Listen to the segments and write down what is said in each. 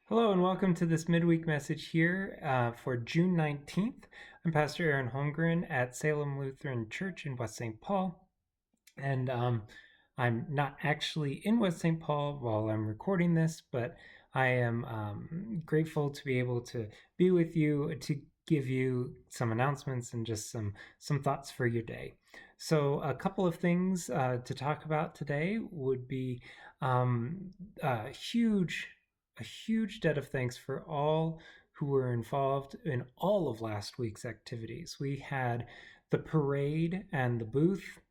Hello and welcome to this midweek message here for June 19th. I'm Pastor Aaron Holmgren at Salem Lutheran Church in West St. Paul. And I'm not actually in West St. Paul while I'm recording this, but I am grateful to be able to be with you to give you some announcements and just some thoughts for your day. So a couple of things to talk about today would be a huge debt of thanks for all who were involved in all of last week's activities. We had the parade and the booth,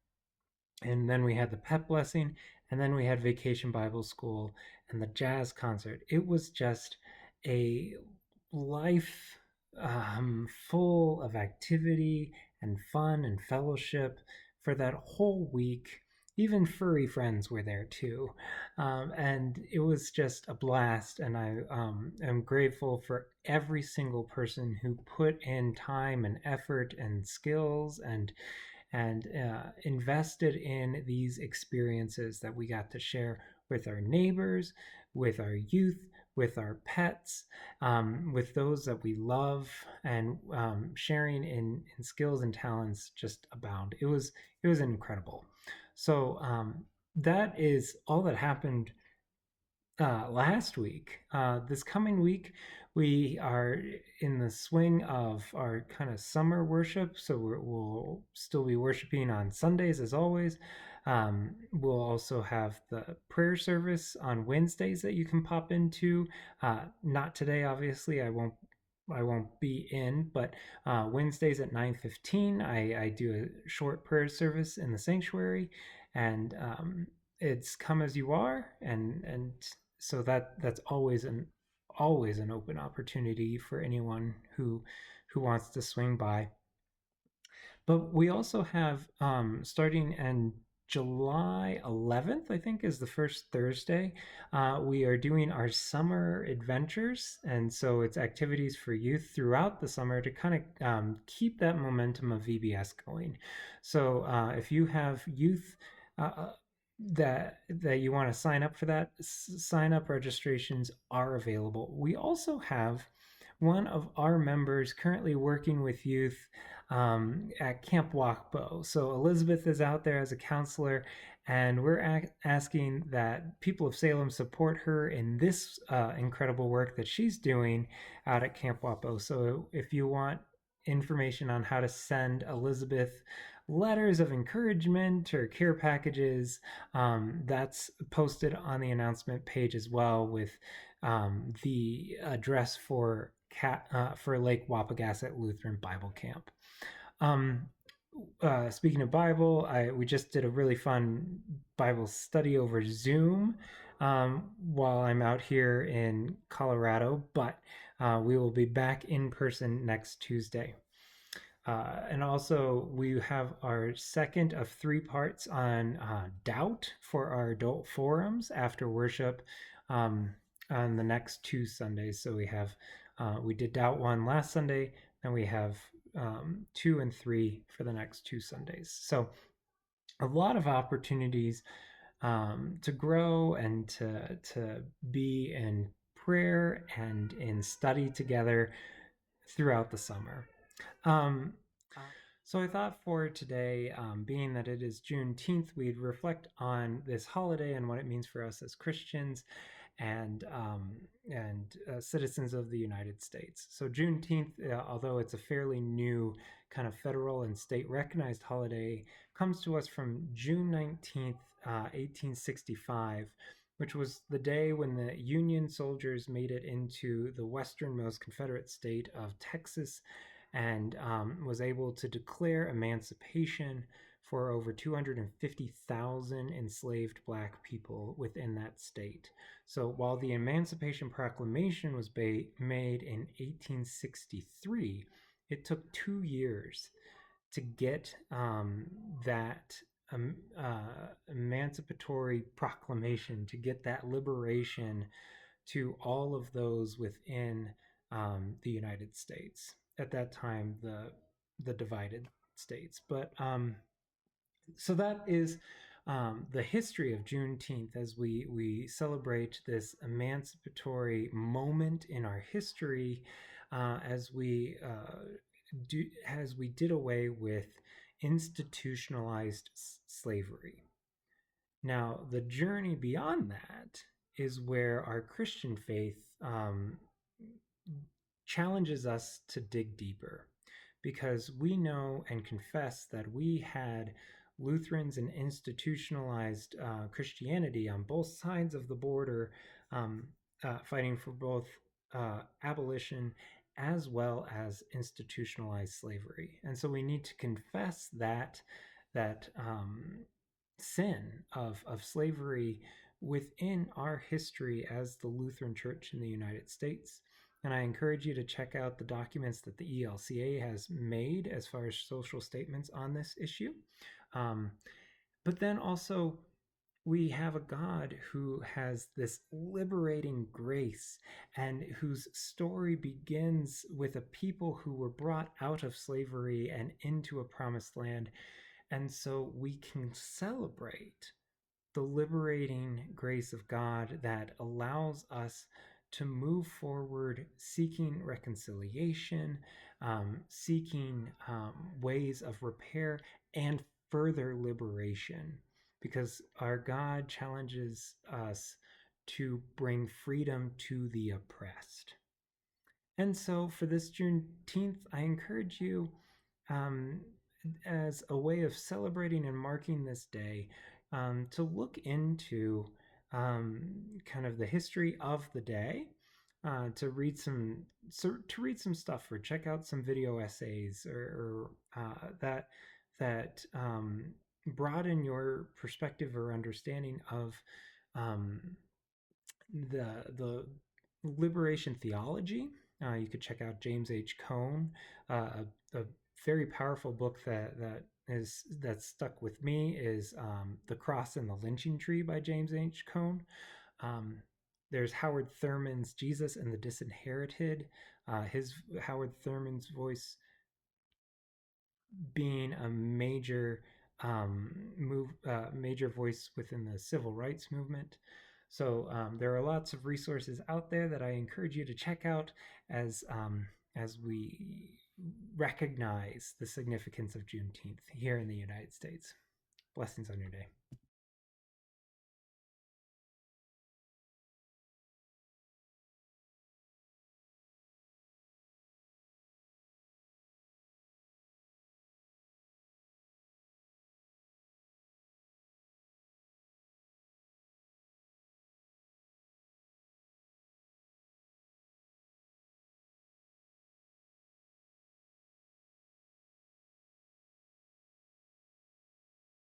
and then we had the pep blessing, and then we had Vacation Bible School and the jazz concert. It was just a life full of activity and fun and fellowship for that whole week. Even furry friends were there too. And it was just a blast. And I am grateful for every single person who put in time and effort and skills and invested in these experiences that we got to share with our neighbors, with our youth, with our pets, with those that we love, and sharing in skills and talents just abound. It was incredible. So that is all that happened last week. This coming week, we are in the swing of our kind of summer worship. So we'll still be worshiping on Sundays as always. We'll also have the prayer service on Wednesdays that you can pop into. Not today, obviously. I won't be in, but Wednesdays at 9:15, I do a short prayer service in the sanctuary, and it's come as you are, and so that's always an open opportunity for anyone who wants to swing by. But we also have starting in July 11th, I think, is the first Thursday. We are doing our summer adventures, and so it's activities for youth throughout the summer to kind of keep that momentum of VBS going. So if you have youth that you want to sign up for that, sign up registrations are available. We also have one of our members currently working with youth at Camp Walkbow. So Elizabeth is out there as a counselor, and we're asking that people of Salem support her in this incredible work that she's doing out at Camp Walkbow. So if you want information on how to send Elizabeth letters of encouragement or care packages, that's posted on the announcement page as well, with the address for Lake Wapagasset Lutheran Bible Camp. Speaking of Bible, we just did a really fun Bible study over Zoom while I'm out here in Colorado, but we will be back in person next Tuesday. And also, we have our second of three parts on doubt for our adult forums after worship on the next two Sundays. So we did doubt one last Sunday, and we have 2 and 3 for the next two Sundays. So a lot of opportunities to grow and to be in prayer and in study together throughout the summer. So I thought for today, being that it is Juneteenth, we'd reflect on this holiday and what it means for us as Christians and citizens of the United States. So Juneteenth, although it's a fairly new kind of federal and state recognized holiday, comes to us from June 19th, 1865, which was the day when the Union soldiers made it into the westernmost Confederate state of Texas, and was able to declare emancipation for over 250,000 enslaved Black people within that state. So while the Emancipation Proclamation was made in 1863, it took 2 years to get that emancipatory proclamation, to get that liberation to all of those within the United States. At that time, the divided states. But so that is the history of Juneteenth as we celebrate this emancipatory moment in our history, as we did away with institutionalized slavery. Now, the journey beyond that is where our Christian faith challenges us to dig deeper, because we know and confess that we had Lutherans and institutionalized Christianity on both sides of the border, fighting for both abolition as well as institutionalized slavery. And so we need to confess that sin of slavery within our history as the Lutheran Church in the United States. And I encourage you to check out the documents that the ELCA has made as far as social statements on this issue. But then also, we have a God who has this liberating grace and whose story begins with a people who were brought out of slavery and into a promised land. And so we can celebrate the liberating grace of God that allows us to move forward seeking reconciliation, seeking ways of repair and further liberation, because our God challenges us to bring freedom to the oppressed. And so for this Juneteenth, I encourage you, um, as a way of celebrating and marking this day, to look into kind of the history of the day, to read some stuff or check out some video essays or that broaden your perspective or understanding of um, the liberation theology. You could check out James H. Cone, a very powerful book that stuck with me is The Cross and the Lynching Tree by James H. Cone. There's Howard Thurman's Jesus and the Disinherited. Howard Thurman's voice being a major major voice within the civil rights movement. So there are lots of resources out there that I encourage you to check out as we recognize the significance of Juneteenth here in the United States. Blessings on your day.